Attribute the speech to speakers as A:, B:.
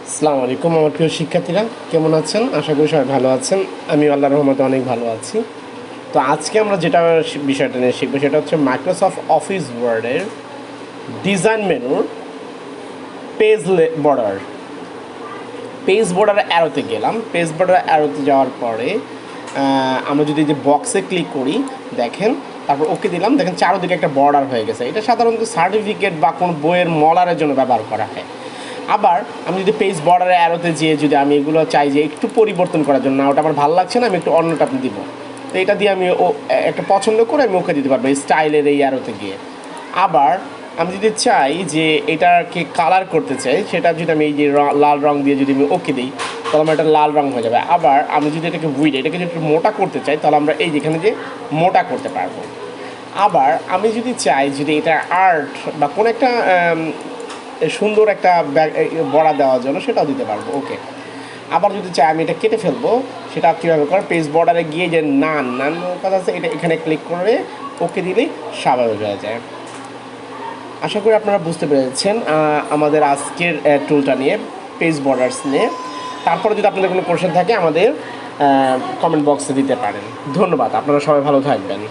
A: আসসালামু আলাইকুম আমার প্রিয় শিক্ষার্থীরা, কেমন আছেন? আশা করি সবাই ভালো আছেন। আমি আল্লাহর রহমতে অনেক ভালো আছি। তো আজকে আমরা যেটা বিষয়টা নিয়ে শিখবো সেটা হচ্ছে মাইক্রোসফট অফিস ওয়ার্ডের ডিজাইন মেনুর পেজ বর্ডার। পেজ বর্ডারে অ্যারোতে গেলাম। পেজ বর্ডারে অ্যারোতে যাওয়ার পরে আমরা যদি যে বক্সে ক্লিক করি, দেখেন, তারপর ওকে দিলাম, দেখেন চারোদিকে একটা বর্ডার হয়ে গেছে। এটা সাধারণত সার্টিফিকেট বা কোনো বইয়ের মলারের জন্য ব্যবহার করা হয়। আবার আমি যদি পেজ বর্ডারে অ্যারোতে যেয়ে যদি আমি এগুলো চাই যে একটু পরিবর্তন করার জন্য, না ওটা আমার ভালো লাগছে না, আমি একটু অন্যটা দিব, তো এটা দিয়ে আমি একটা পছন্দ করে আমি ওকে দিতে পারবো এই স্টাইলের এই অ্যারোতে গিয়ে। আবার আমি যদি চাই যে এটাকে কালার করতে চাই, সেটা যদি আমি এই যে লাল রং দিয়ে যদি আমি ওকে দিই, তাহলে আমার এটা লাল রং হয়ে যাবে। আবার আমি যদি এটাকে এটাকে যদি একটু মোটা করতে চাই, তাহলে আমরা এই যেখানে যে মোটা করতে পারবো। আবার আমি যদি চাই যদি এটা আর্ট বা কোনো একটা সুন্দর একটা বড়া দেওয়ার জন্য, সেটাও দিতে পারবো। ওকে। আবার যদি চাই আমি এটা কেটে ফেলবো, সেটা কীভাবে করে, পেজ বর্ডারে গিয়ে যে নান কথা আছে, এটা এখানে ক্লিক করে ওকে দিলেই স্বাভাবিক হয়ে যায়। আশা করি আপনারা বুঝতে পেরেছেন আমাদের আজকের টুলটা নিয়ে, পেজ বর্ডার্স নিয়ে। তারপরে যদি আপনাদের কোনো কোশ্চেন থাকে আমাদের কমেন্ট বক্সে দিতে পারেন। ধন্যবাদ, আপনারা সবাই ভালো থাকবেন।